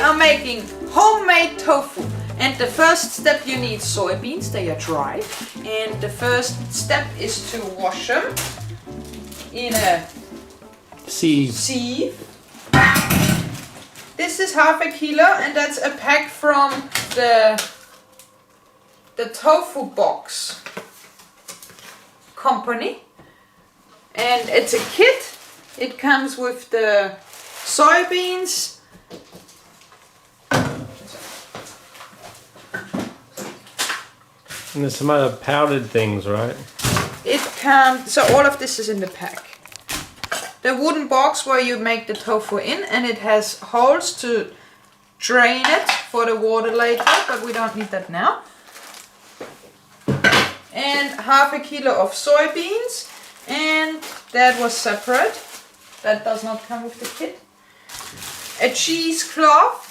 are making homemade tofu. And the first step, you need soybeans, they are dry. And the first step is to wash them in a sieve. This is half a kilo, and that's a pack from the tofu box company. And it's a kit. It comes with the soybeans. And there's some other powdered things, right? It comes, so all of this is in the pack. The wooden box where you make the tofu in, and it has holes to drain it for the water later, but we don't need that now. And half a kilo of soybeans, and that was separate. That does not come with the kit. A cheesecloth.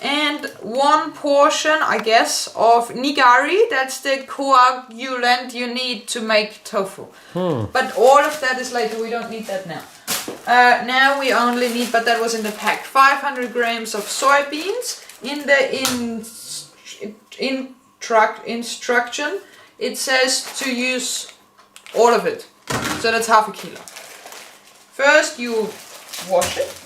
And one portion, I guess, of nigari. That's the coagulant you need to make tofu. But all of that is later. We don't need that now. Now we only need, but that was in the pack, 500 grams of soybeans. In the instruction, it says to use all of it. So that's half a kilo. First you wash it.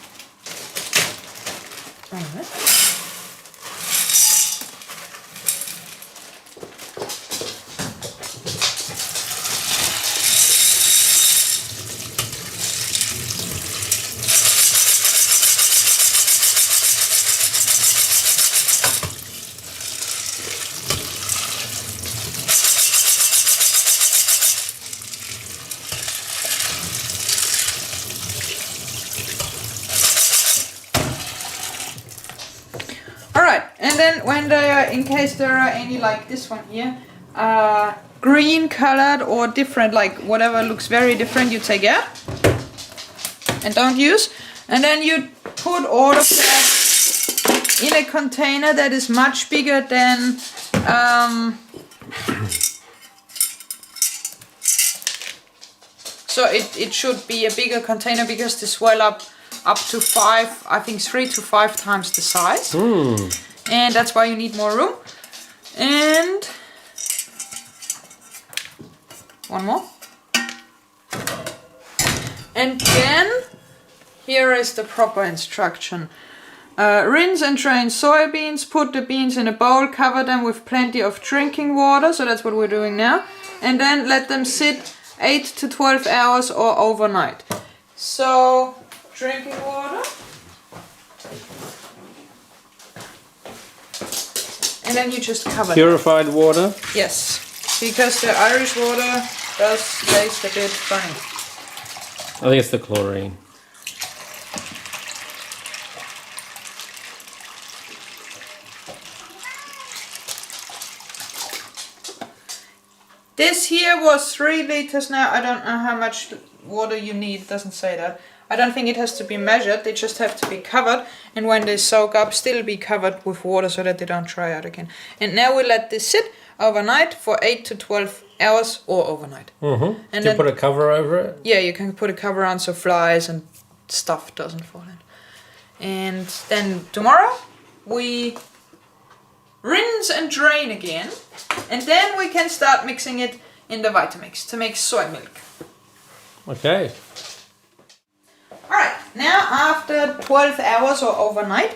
And then when they are, in case there are any like this one here, green colored or different, like whatever looks very different, you take out and don't use. And then you put all of that in a container that is much bigger than so it should be a bigger container, because they swell up to 5, I think 3 to 5 times the size. And that's why you need more room. And one more. And then here is the proper instruction. Rinse and drain soybeans, put the beans in a bowl, cover them with plenty of drinking water, so that's what we're doing now. And then let them sit 8 to 12 hours or overnight. So, drinking water. And then you just cover Purified water? Yes, because the Irish water does taste a bit funny. I think it's the chlorine. This here was 3 liters now. I don't know how much water you need. It doesn't say that. I don't think it has to be measured. They just have to be covered. And when they soak up, still be covered with water so that they don't dry out again. And now we let this sit overnight for 8 to 12 hours or overnight. And then you put a cover over it? Yeah, you can put a cover on so flies and stuff doesn't fall in. And then tomorrow we rinse and drain again. And then we can start mixing it in the Vitamix to make soy milk. Okay. Alright, now after 12 hours or overnight,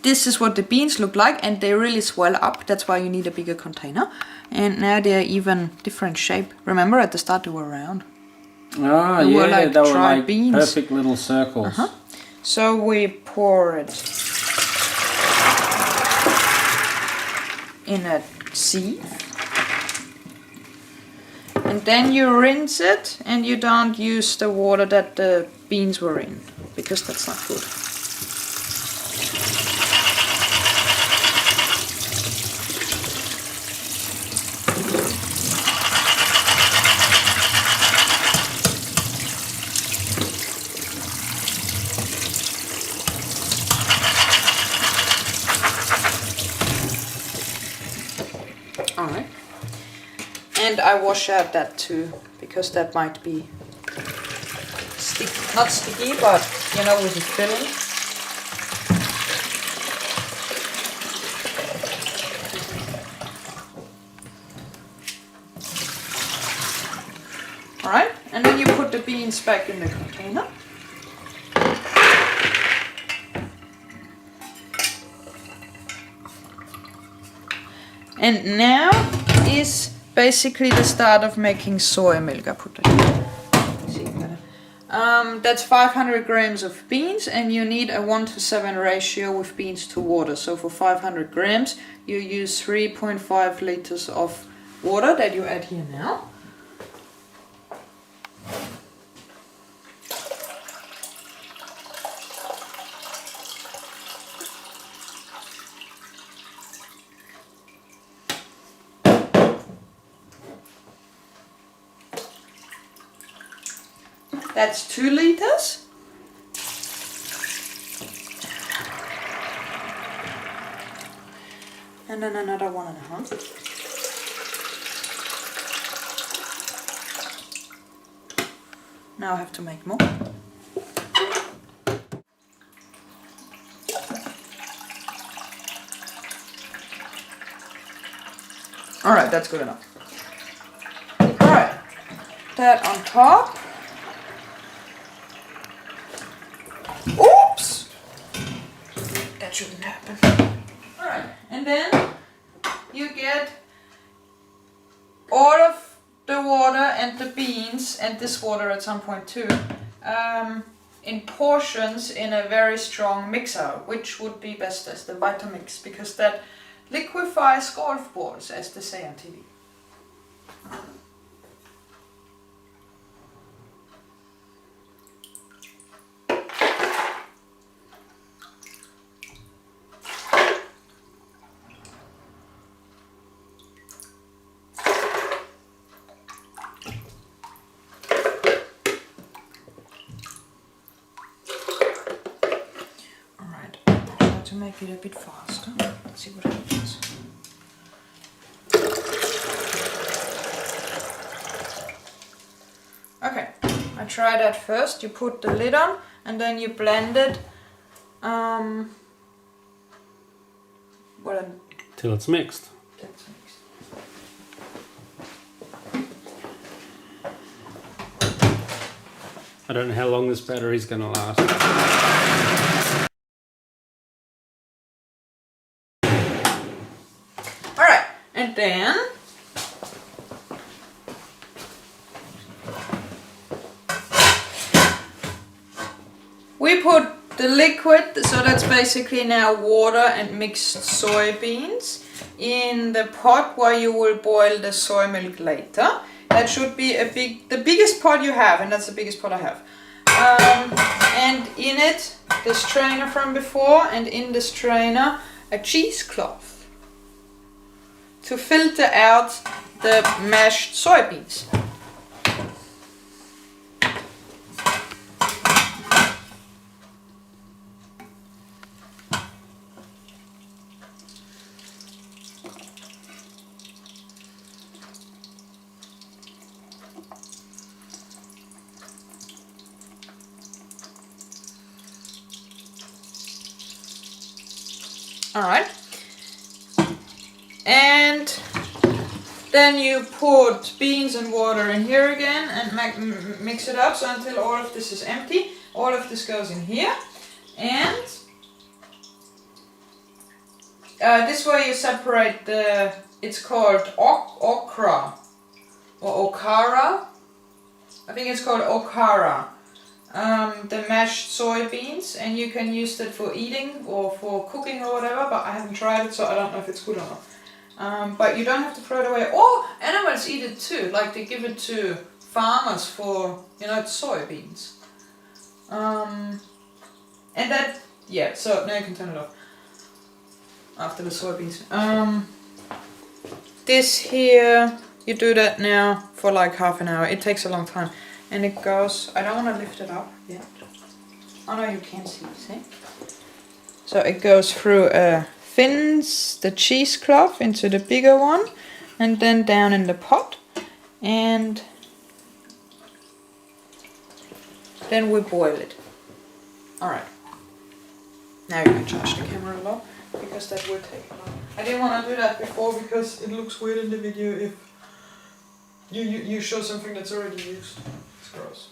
this is what the beans look like, and they really swell up. That's why you need a bigger container. And now they're even different shape. Remember at the start they were round. Ah, they yeah, were like they were dried like beans. perfect little circles. So we pour it in a sieve. And then you rinse it, and you don't use the water that the beans were in, because that's not good. Alright. And I wash out that too, because that might be not sticky, but you know, with the filling. Alright, and then you put the beans back in the container. And now is basically the start of making soy milk. I put that in. That's 500 grams of beans, and you need a 1:7 ratio with beans to water. So for 500 grams, you use 3.5 liters of water that you add here now. That's 2 liters. And then another 1.5. Now I have to make more. Alright, that's good enough. Alright, that on top. Oops! That shouldn't happen. Alright, and then you get all of the water and the beans, and this water at some point too, in portions in a very strong mixer, which would be best as the Vitamix, because that liquefies golf balls, as they say on TV. To make it a bit faster. Let's see what happens. Okay, I try that first. You put the lid on and then you blend it. Till it's mixed. That's mixed. I don't know how long this battery's going to last. And then we put the liquid, so that's basically now water and mixed soybeans, in the pot where you will boil the soy milk later. That should be the biggest pot you have, and that's the biggest pot I have. And in it, the strainer from before, and in the strainer, a cheesecloth to filter out the mashed soybeans. All right. And then you put beans and water in here again and mix it up, so until all of this is empty. All of this goes in here, and this way you separate the, it's called okra or okara. I think it's called okara. The mashed soybeans, and you can use that for eating or for cooking or whatever, but I haven't tried it, so I don't know if it's good or not. But you don't have to throw it away. Or animals eat it too, like they give it to farmers for, it's soybeans. And that, yeah, so now you can turn it off after the soybeans. This here, you do that now for like half an hour. It takes a long time. And it goes, I don't want to lift it up yet. Oh no, you can't see. So it goes through thins the cheesecloth into the bigger one, and then down in the pot, and then we boil it. Alright. Now you can charge the camera a lot, because that will take a lot. I didn't want to do that before because it looks weird in the video if You show something that's already used. It's gross.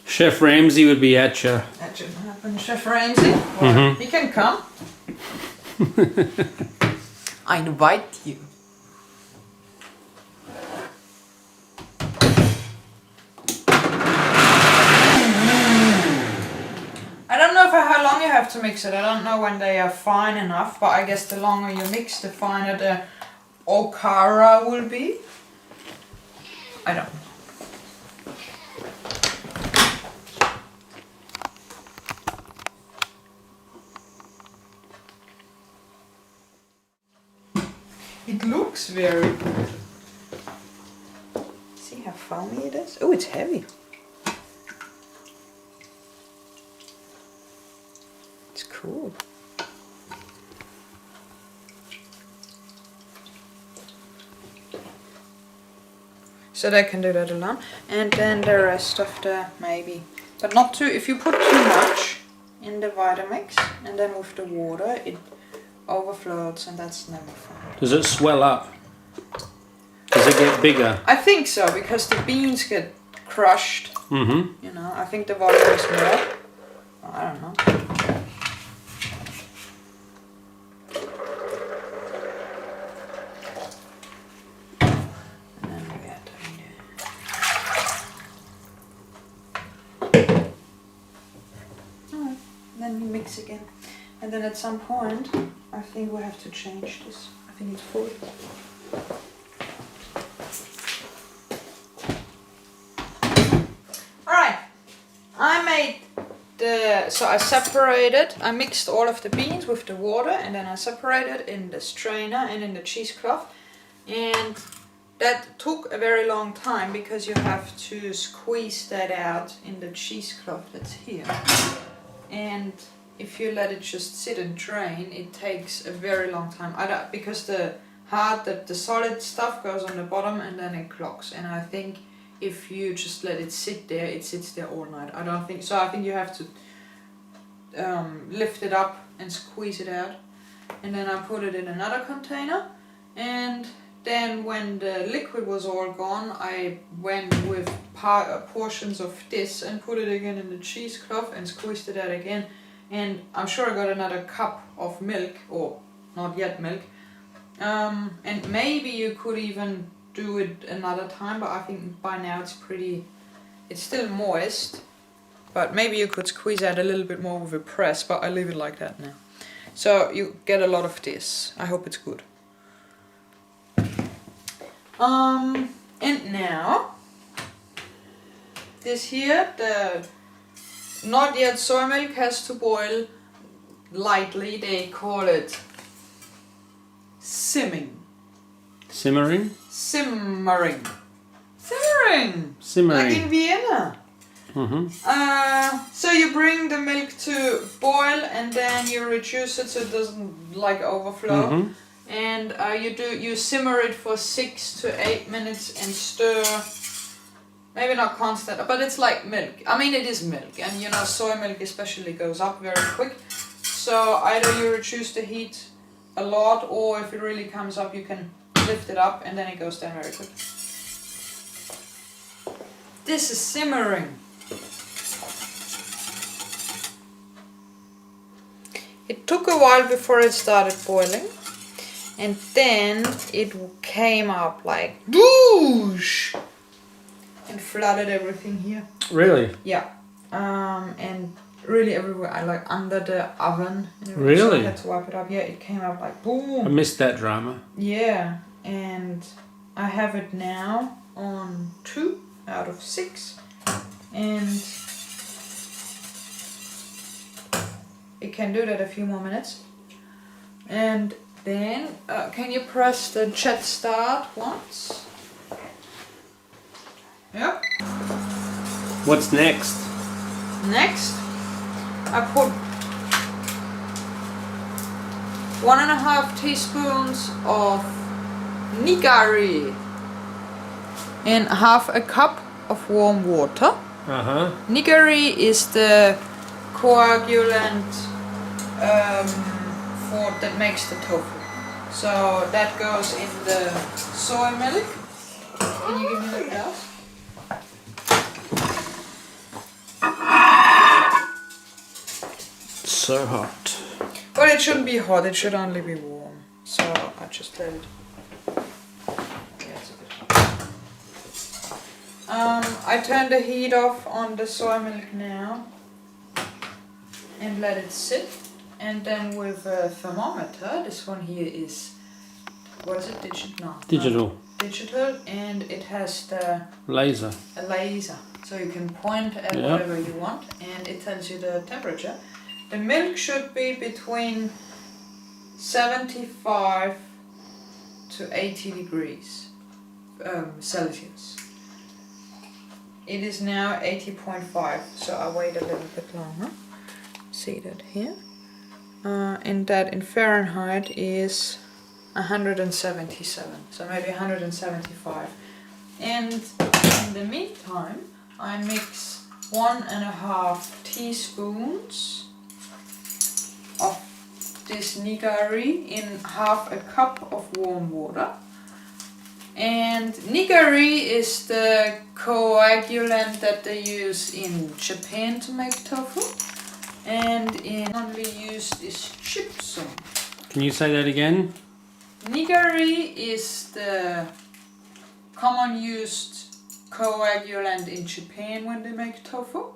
Chef Ramsay would be at you. That shouldn't happen, Chef Ramsay. Well, he can come. I invite you. I don't know how long you have to mix it. I don't know when they are fine enough, but I guess the longer you mix, the finer the okara will be. I don't know. It looks very good. See how foamy it is? Oh, it's heavy. It's cool. So they can do that alone. And then the rest of the maybe. But not too, if you put too much in the Vitamix and then with the water, it overflows and that's never fun. Does it swell up? Does it get bigger? I think so, because the beans get crushed. Mm-hmm. You know, I think the volume is more. I don't know. And then we add Alright, then we mix again. And then at some point, I think we have to change this. I think it's full. Alright, I made so I separated, I mixed all of the beans with the water and then I separated in the strainer and in the cheesecloth. And that took a very long time because you have to squeeze that out in the cheesecloth that's here. And if you let it just sit and drain, it takes a very long time. Because the solid stuff goes on the bottom and then it clogs. And I think if you just let it sit there, it sits there all night. I don't think so. I think you have to lift it up and squeeze it out. And then I put it in another container. And then when the liquid was all gone, I went with portions of this and put it again in the cheesecloth and squeezed it out again. And I'm sure I got another cup of milk, or not yet milk. And maybe you could even do it another time, but I think by now it's still moist. But maybe you could squeeze out a little bit more with a press, but I leave it like that now. So you get a lot of this. I hope it's good. And now, this here, the not yet soy milk has to boil lightly. They call it simming. Simmering? Simmering. Simmering! Simmering. Like in Vienna. Mm-hmm. So you bring the milk to boil and then you reduce it so it doesn't like overflow. Mm-hmm. And you simmer it for 6 to 8 minutes and stir. Maybe not constant, but it's like milk. I mean, it is milk, and you know, soy milk especially goes up very quick. So either you reduce the heat a lot, or if it really comes up, you can lift it up and then it goes down very quick. This is simmering. It took a while before it started boiling, and then it came up like whoosh and flooded everything here. Really? Yeah. And really everywhere. I like under the oven. Really? So I had to wipe it up. Yeah, it came up like boom. I missed that drama. Yeah, and I have it now on 2 out of 6, and it can do that a few more minutes. And then, can you press the jet start once? Yep. What's next? Next, I put 1.5 teaspoons of nigari in half a cup of warm water. Nigari is the coagulant that makes the tofu. So that goes in the soy milk. Can you give me the glass? So hot. But it shouldn't be hot, it should only be warm. So I just let it. Yeah, it's a bit hot. I turn the heat off on the soy milk now and let it sit. And then with a thermometer, this one here is, what is it? Digital, and it has a laser. So you can point at whatever you want and it tells you the temperature. The milk should be between 75 to 80 degrees Celsius. It is now 80.5, so I wait a little bit longer. See that here? And that in Fahrenheit is 177, so maybe 175. And in the meantime, I mix 1.5 teaspoons of this nigari in half a cup of warm water. And nigari is the coagulant that they use in Japan to make tofu. And commonly used is gypsum. Can you say that again? Nigari is the common used coagulant in Japan when they make tofu.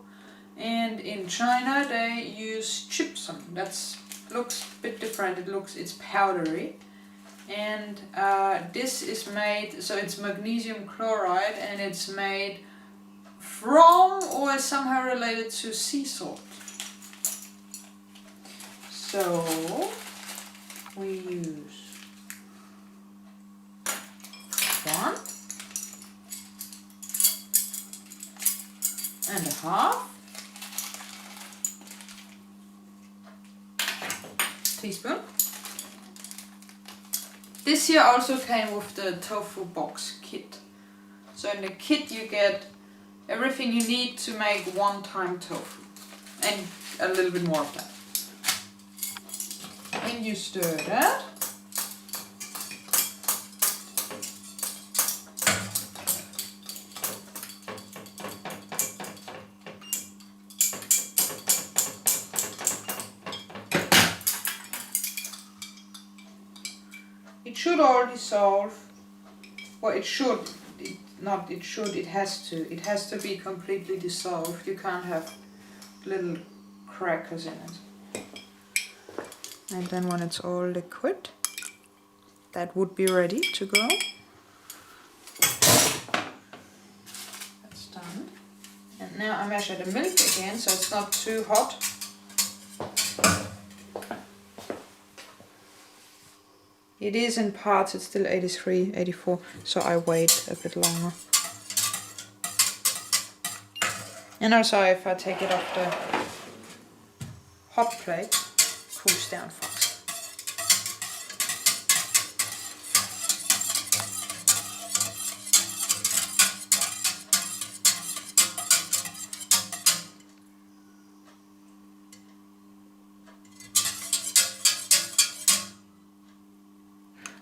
And in China they use gypsum. Looks a bit different. It's powdery. And this is made, so it's magnesium chloride, and it's made from or is somehow related to sea salt. So we use 1.5 teaspoon. This here also came with the tofu box kit. So in the kit you get everything you need to make one-time tofu and a little bit more of that. And you stir that. It should all dissolve. Well, it should. It has to. It has to be completely dissolved. You can't have little crackers in it. And then when it's all liquid, that would be ready to go. That's done. And now I measure the milk again, so it's not too hot. It is in parts, it's still 83, 84, so I wait a bit longer. And also if I take it off the hot plate, it cools down fast.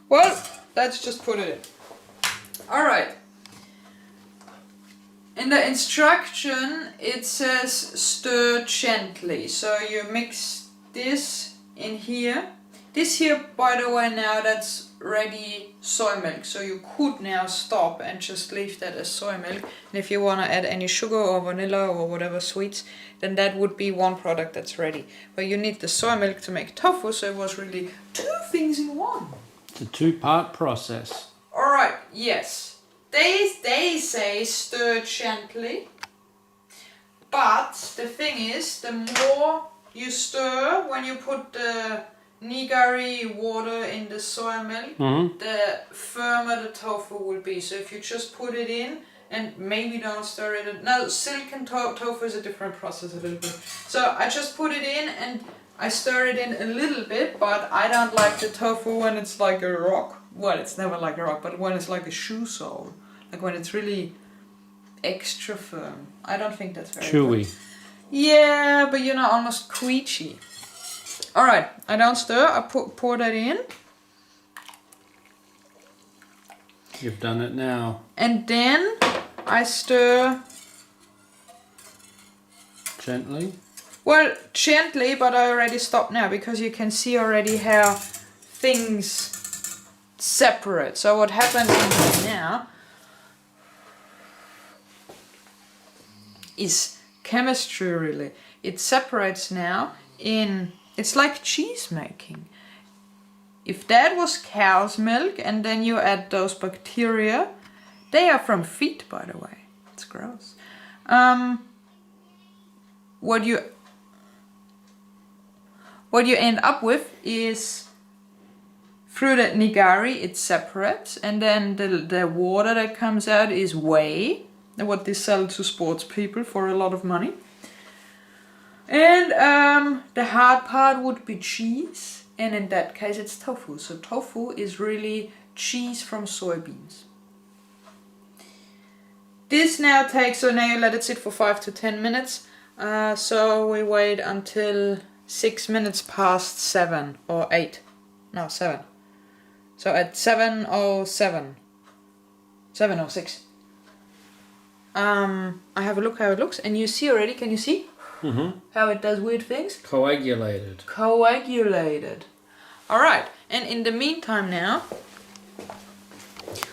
Well, let's just put it in. Alright. In the instruction it says stir gently. So you mix this in here. This here, by the way, now that's ready soy milk. So you could now stop and just leave that as soy milk. And if you want to add any sugar or vanilla or whatever sweets, then that would be one product that's ready. But you need the soy milk to make tofu, so it was really two things in one. It's a two-part process. Alright, yes. They say stir gently. But the thing is, the more you stir when you put the nigari water in the soy milk, the firmer the tofu will be. So if you just put it in and maybe don't stir it. No, silken tofu is a different process a little bit. So I just put it in and I stir it in a little bit, but I don't like the tofu when it's like a rock. Well, it's never like a rock, but when it's like a shoe sole, like when it's really extra firm. I don't think that's very Chewy. good. Yeah, but you know, almost queechy. Alright, I don't stir, I pour that in. You've done it now. And then I stir... Gently. Well, gently, but I already stopped now because you can see already how things separate. So what happens in here now is chemistry really. It separates now in, it's like cheese making. If that was cow's milk and then you add those bacteria, they are from feet, by the way. It's gross. What you end up with is through the nigari it separates, and then the water that comes out is whey, what they sell to sports people for a lot of money. And the hard part would be cheese, and in that case it's tofu. So tofu is really cheese from soybeans. This now takes, so now you let it sit for 5 to 10 minutes. So we wait until 6 minutes past 7 or 8. No, 7. So at 7:07. 7:06. I have a look how it looks, and you see already, can you see? How it does weird things? Coagulated. Coagulated. Alright, and in the meantime now,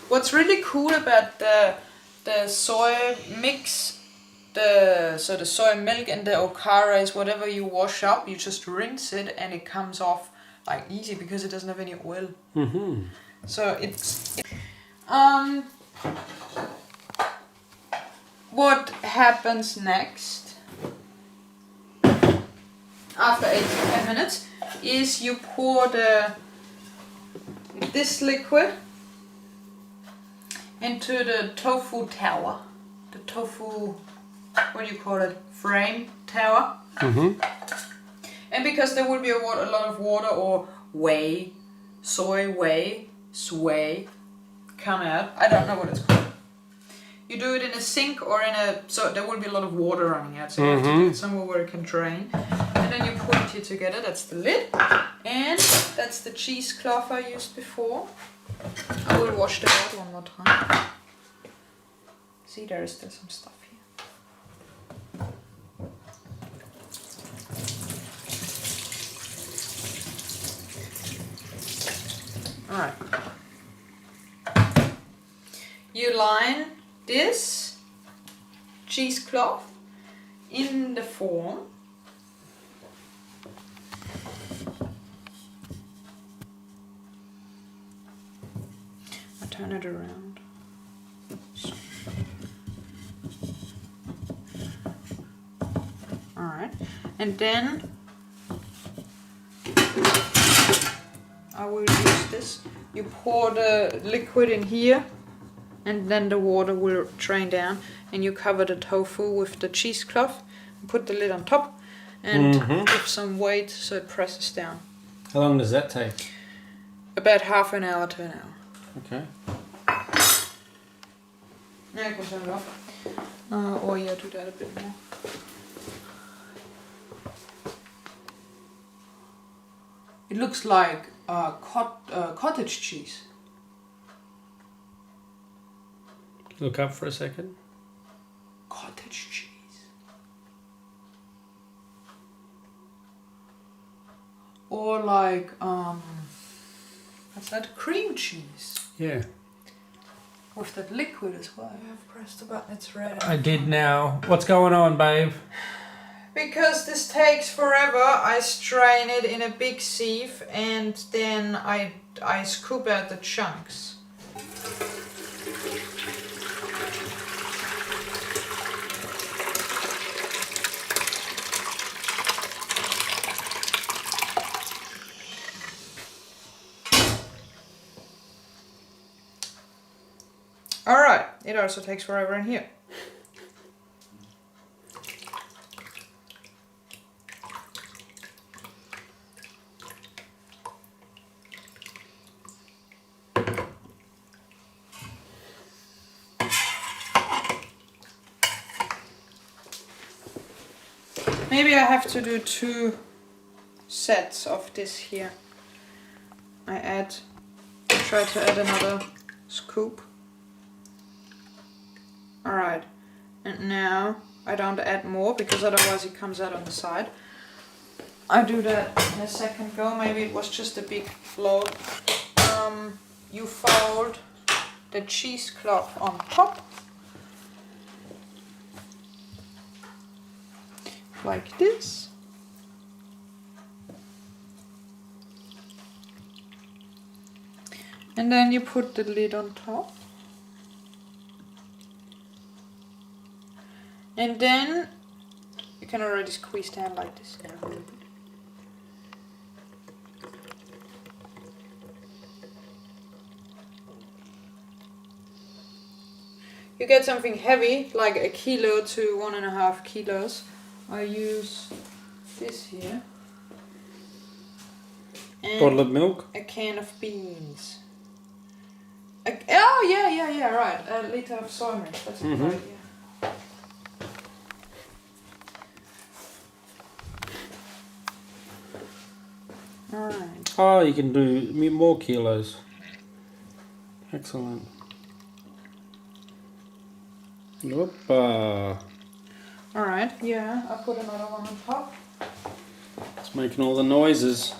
what's really cool about the soy mix, the soy milk and the okara is whatever you wash up, you just rinse it and it comes off like easy because it doesn't have any oil. So what happens next after 8 to 10 minutes is you pour this liquid into the tofu tower, the tofu, what do you call it, frame tower. And because there will be a lot of water or whey, soy whey, sway, come out, I don't know what it's called. You do it in a sink or in a, so there will be a lot of water running out, so you have to do it somewhere where it can drain. And then you put it here together, that's the lid. And that's the cheesecloth I used before. I will wash them out one more time. See, there is still some stuff here. Alright. You line this cheesecloth in the form. I turn it around. Alright, and then I will use this. You pour the liquid in here, and then the water will drain down, and you cover the tofu with the cheesecloth, put the lid on top, and give some weight so it presses down. How long does that take? About half an hour to an hour. Okay. Now you can turn it off. Or yeah, do that a bit more. It looks like cottage cheese. Look up for a second. Cottage cheese. Or like, what's that? Cream cheese. Yeah. With that liquid as well. I have pressed the button, it's ready. I did now. What's going on, babe? Because this takes forever, I strain it in a big sieve and then I scoop out the chunks. Alright, it also takes forever in here. Maybe I have to do 2 sets of this here. I try to add another scoop. Alright, and now I don't add more because otherwise it comes out on the side. I do that in a second go, maybe it was just a big load. You fold the cheesecloth on top. Like this. And then you put the lid on top. And then you can already squeeze down like this. You get something heavy, like 1 kilo to 1.5 kilos. I use this here. And Bottle of milk? a can of beans. Oh yeah, right. A liter of soy milk. That's a good idea. Alright. Oh, you can do more kilos. Excellent. Whoopa. Alright, yeah, I'll put another one on top. It's making all the noises.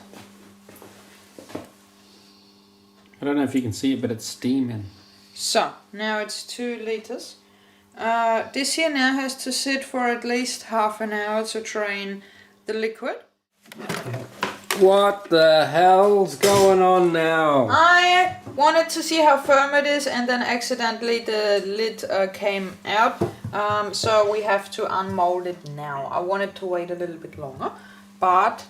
I don't know if you can see it, but it's steaming. So, now it's 2 liters. This here now has to sit for at least half an hour to drain the liquid. What the hell's going on now? I wanted to see how firm it is, and then accidentally the lid came out. So we have to unmold it now. I wanted to wait a little bit longer, but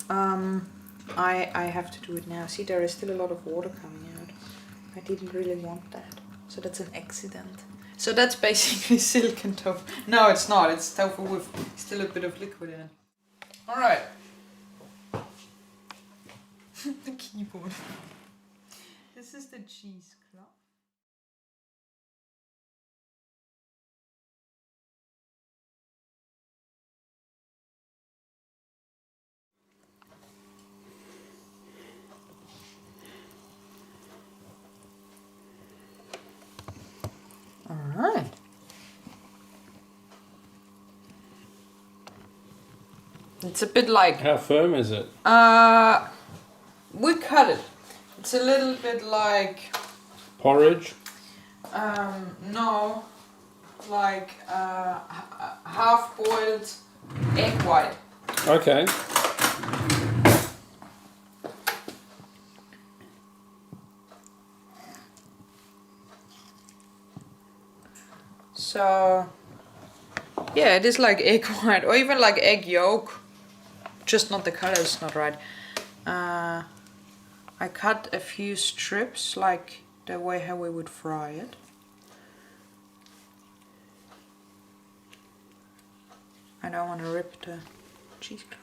I have to do it now. See, there is still a lot of water coming out. I didn't really want that. So that's an accident. So that's basically silicon tofu. No, it's not. It's tofu with still a bit of liquid in it. Alright. The keyboard. This is the cheesecloth. Alright. It's a bit like... How firm is it? We cut it. It's a little bit like... Porridge? No. Like half-boiled egg white. Okay. So, yeah, it is like egg white, or even like egg yolk. Just not the color is not right. I cut a few strips, like the way how we would fry it. I don't want to rip the cheesecloth.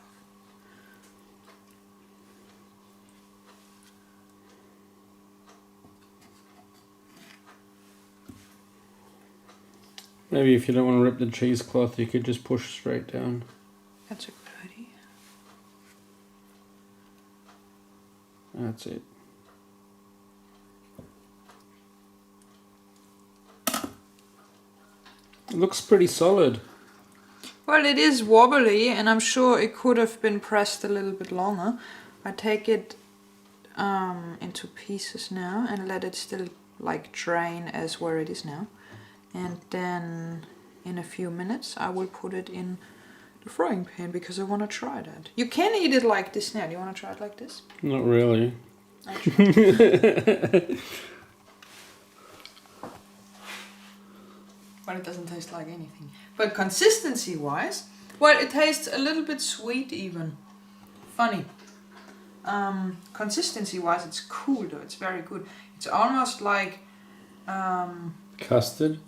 Maybe if you don't want to rip the cheesecloth, you could just push straight down. That's a good idea. That's it. It looks pretty solid. Well, it is wobbly, and I'm sure it could have been pressed a little bit longer. I take it into pieces now and let it still like drain as where it is now. And then in a few minutes I will put it in the frying pan because I want to try that. You can eat it like this now. Do you want to try it like this? Not really. But it doesn't taste like anything. But consistency wise, well, it tastes a little bit sweet even. Funny. Consistency wise it's cool though, it's very good. It's almost like um, Custard.